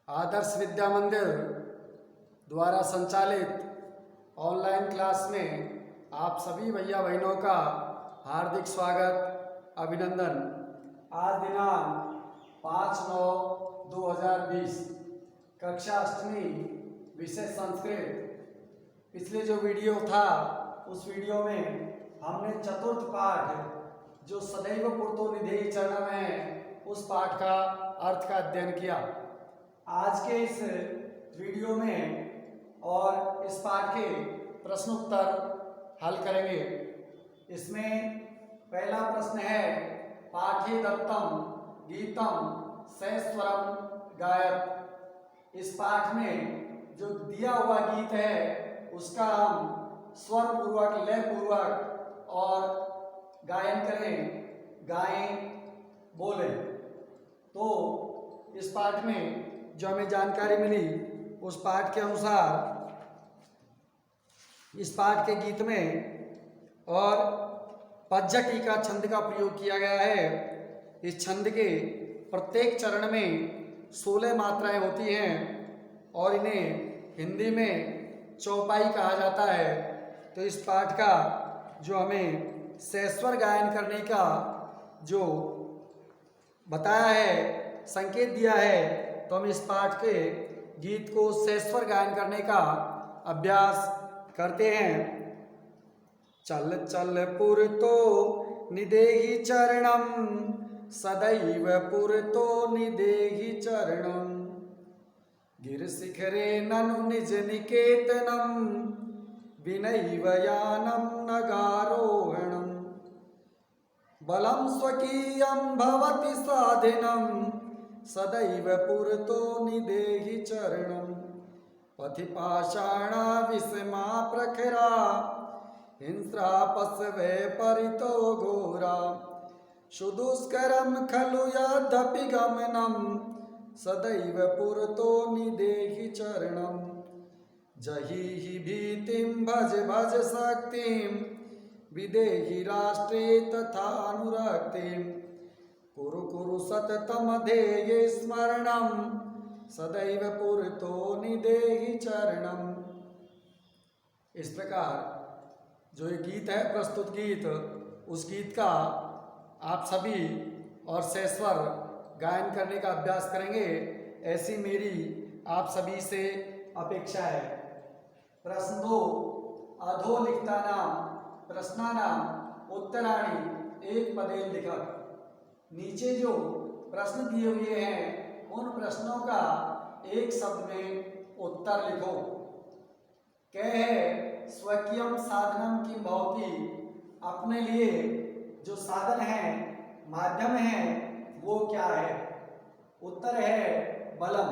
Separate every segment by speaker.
Speaker 1: आदर्श विद्या मंदिर द्वारा संचालित ऑनलाइन क्लास में आप सभी भैया बहनों का हार्दिक स्वागत अभिनंदन। आज दिनांक 5/9/2020 कक्षा 8वीं विषय संस्कृत। पिछले जो वीडियो था उस वीडियो में हमने चतुर्थ पाठ जो सदैव पूर्तो निधेहि चरणम है उस पाठ का अर्थ का अध्ययन किया। आज के इस वीडियो में और इस पाठ के प्रश्न उत्तर हल करेंगे। इसमें पहला प्रश्न है पाठे दत्तम गीतम सस्वरम गायत। इस पाठ में जो दिया हुआ गीत है उसका हम स्वर पूर्वक लय पूर्वक और गायन करें, गाएं, बोलें। तो इस पाठ में जो हमें जानकारी मिली उस पाठ के अनुसार इस पाठ के गीत में और पज्जटी का छंद का प्रयोग किया गया है। इस छंद के प्रत्येक चरण में 16 मात्राएं होती हैं और इन्हें हिंदी में चौपाई कहा जाता है। तो इस पाठ का जो हमें सस्वर गायन करने का जो बताया है, संकेत दिया है, तो हम इस पाठ के गीत को सस्वर गायन करने का अभ्यास करते हैं। चल चल पुरतो निदेहि चरणम सदैव पुरतो निदेहि चरणम गिर शिखरे ननु निज निकेतनम विनैव यानम नगारोहणम बलम स्वकीयं भवति साधिनं सदैव पुरतो निदेहि चरणं पथि पाषाणा विषमा प्रखरा हिंस्रा पशवे परितो घोरा सुदुष्करं खलु यद्यपि गमनं सदैव पुरतो निदेहि चरणं जहि भीतिं भज भज शक्तिं विदेहि राष्ट्रे तथा अनुरक्तिं कुरु कुरु सततम ध्येये स्मरणं सदैव पुरतो निदेहि चरणं। इस प्रकार जो ये गीत है, प्रस्तुत गीत, उस गीत का आप सभी और सस्वर गायन करने का अभ्यास करेंगे, ऐसी मेरी आप सभी से अपेक्षा है। प्रश्न 2 अधोलिखितानां प्रश्नानां उत्तराणि एक पदेन लिखत। नीचे जो प्रश्न दिए हुए हैं उन प्रश्नों का एक शब्द में उत्तर लिखो। क्या है स्वकीयम साधनम की भवती, अपने लिए जो साधन है, माध्यम है, वो क्या है? उत्तर है बलम,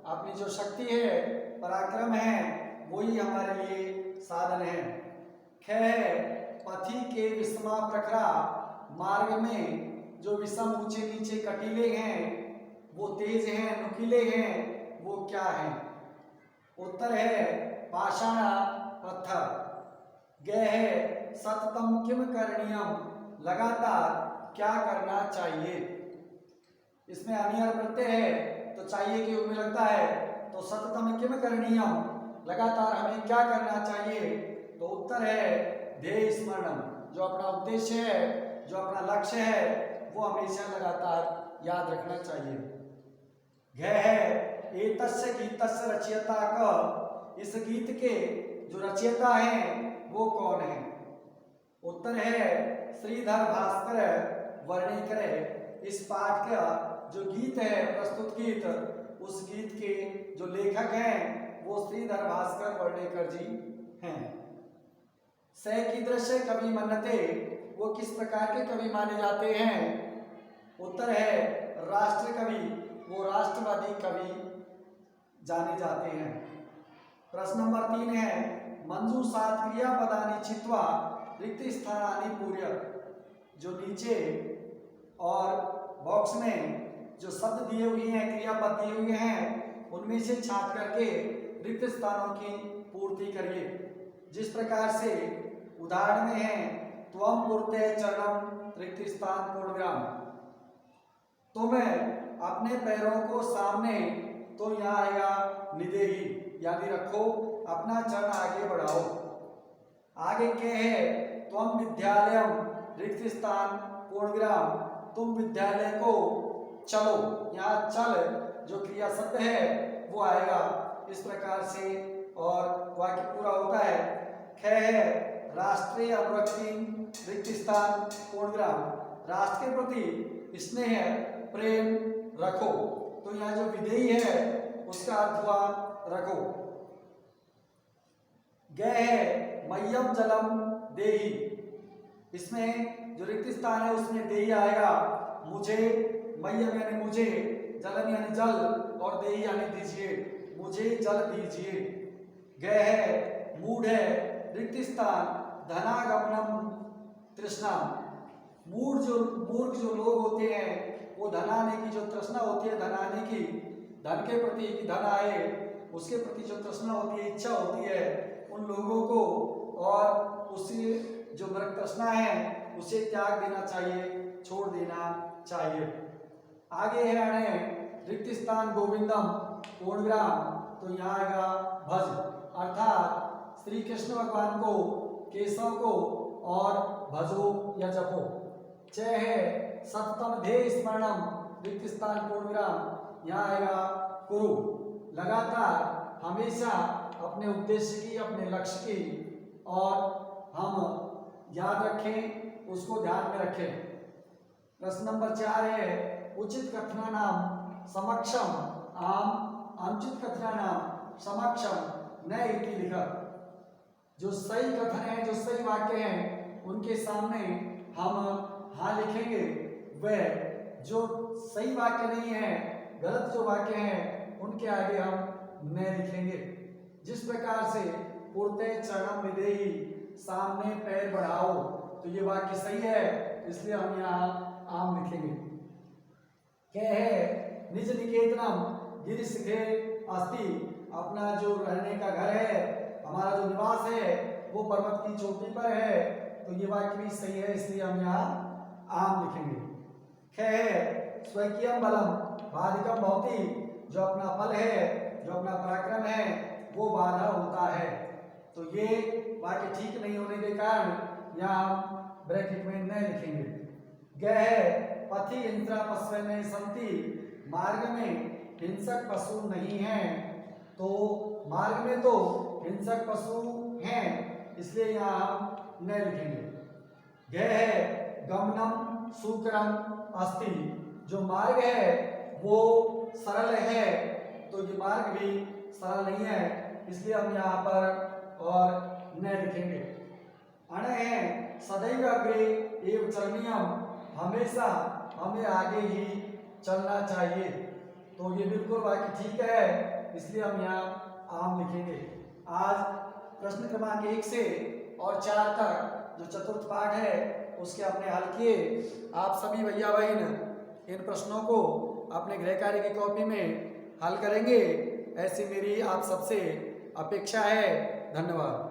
Speaker 1: अपनी जो शक्ति है, पराक्रम है, वही हमारे लिए साधन है। ख है पथि के विषमा प्रखरा, मार्ग में जो विषम ऊंचे नीचे कटीले हैं, वो तेज हैं, नुकीले हैं, वो क्या है? उत्तर है पाषाण पत्थर। ग है सततम किम करणीयम, लगातार क्या करना चाहिए? इसमें अनियर प्रत्यय है तो चाहिए के योग में लगता है, तो सततम किम करणीयम, लगातार हमें क्या करना चाहिए? तो उत्तर है ध्येय स्मरणम, जो अपना उद्देश्य है, जो अपना लक्ष्य है, वो हमेशा लगातार याद रखना चाहिए। घ है एतस्य गीतस्य रचयिता का, इस गीत के जो रचयिता हैं वो कौन है? उत्तर है श्रीधर भास्कर वर्णिकर। इस पाठ का जो गीत है, प्रस्तुत गीत, उस गीत के जो लेखक हैं वो श्रीधर भास्कर वर्णिकर जी हैं। स कीदृश कवि मन्यते, वो किस प्रकार के कवि माने जाते हैं? उत्तर है राष्ट्र कवि, वो राष्ट्रवादी कवि जाने जाते हैं। प्रश्न नंबर 3 है मंजू सात क्रियापदानि छित्वा रिक्त स्थानानि पूर्य। जो नीचे और बॉक्स में जो शब्द दिए हुए हैं, क्रियापद दिए हुए हैं, उनमें से छांट करके रिक्त स्थानों की पूर्ति करिए। जिस प्रकार से उदाहरण में है त्वम पूर्ते चरणम रिक्त स्थान पूर्णविराम, तुम अपने पैरों को सामने तो यहाँ आएगा निदेही, यानी रखो, अपना चरण आगे बढ़ाओ। आगे क्या है, त्वम विद्यालयम रिक्त स्थान पूर्ण विराम, तुम विद्यालय को चलो, यहाँ चल जो क्रिया शब्द है वो आएगा इस प्रकार से और वाक्य पूरा होता है। ख है राष्ट्रीय अनुरक्ति रिक्त स्थान पूर्ण विराम, राष्ट्र के प्रति स्नेह प्रेम रखो, तो यहाँ जो विधेयी है उसका अर्थ हुआ रखो। ग है मह्यम जलम देही, इसमें जो रिक्त स्थान है उसमें देही आएगा, मुझे, मह्यम यानी मुझे, जलम यानी जल और देही यानी दीजिए, मुझे जल दीजिए। ग है मूढ़ है रिक्त स्थान धनागमनम तृष्णा, मूर्ख जो लोग होते हैं वो धन आने की जो तृष्णा होती है, धन आने की, धन के प्रति कि धन आए उसके प्रति जो तृष्णा होती है, इच्छा होती है, उन लोगों को और उसी जो मृग तृष्णा है उसे त्याग देना चाहिए, छोड़ देना चाहिए। आगे है अणे रिक्त स्थान गोविंदम पूर्ण विराम, तो यहाँ आएगा भज, अर्थात श्री कृष्ण भगवान को, केशव को और भजो या जपो। च है सततम ध्येय स्मरणम रिक्त स्थान पूर्ण विराम, यहाँ आएगा कुरु, लगातार हमेशा अपने उद्देश्य की, अपने लक्ष्य की और हम याद रखें, उसको ध्यान में रखें। प्रश्न नंबर 4 है उचित कथना नाम समक्षम आम, अनुचित कथना नाम समक्षम न इति लिखा, जो सही कथन है, जो सही वाक्य हैं उनके सामने हम हाँ लिखेंगे, वह जो सही वाक्य नहीं है, गलत जो वाक्य हैं उनके आगे हम न लिखेंगे। जिस प्रकार से पुरते चरणम विदेही, सामने पैर बढ़ाओ, तो ये वाक्य सही है, इसलिए हम यहाँ आम लिखेंगे। क्या है निज निकेतनम गिरि शिखे अस्ति, अपना जो रहने का घर है, हमारा जो निवास है वो पर्वत की चोटी पर है, तो ये वाक्य भी सही है, इसलिए हम यहाँ आम लिखेंगे। ख है स्वकीयम बलम बाधिकम भवति, जो अपना बल है, जो अपना पराक्रम है वो बाधा होता है, तो ये वाक्य ठीक नहीं होने के कारण यहाँ हम ब्रैकेट में न लिखेंगे। ग है पथि इंद्रा पशु नहीं संति, मार्ग में हिंसक पशु नहीं हैं, तो मार्ग में तो हिंसक पशु हैं, इसलिए यहाँ हम न लिखेंगे। ग है गमनम सुकरम अस्ति, जो मार्ग है वो सरल है, तो ये मार्ग भी सरल नहीं है, इसलिए हम यहाँ पर और न लिखेंगे। अण है सदैव अग्रे एवं चरणीयम, हमेशा हमें आगे ही चलना चाहिए, तो ये बिल्कुल वाक्य ठीक है, इसलिए हम यहाँ आम लिखेंगे। आज प्रश्न क्रमांक 1 से और 4 तक जो चतुर्थ पाठ है उसके अपने हल किए। आप सभी भैया बहन इन प्रश्नों को अपने गृह कार्य की कॉपी में हल करेंगे, ऐसी मेरी आप सबसे अपेक्षा है। धन्यवाद।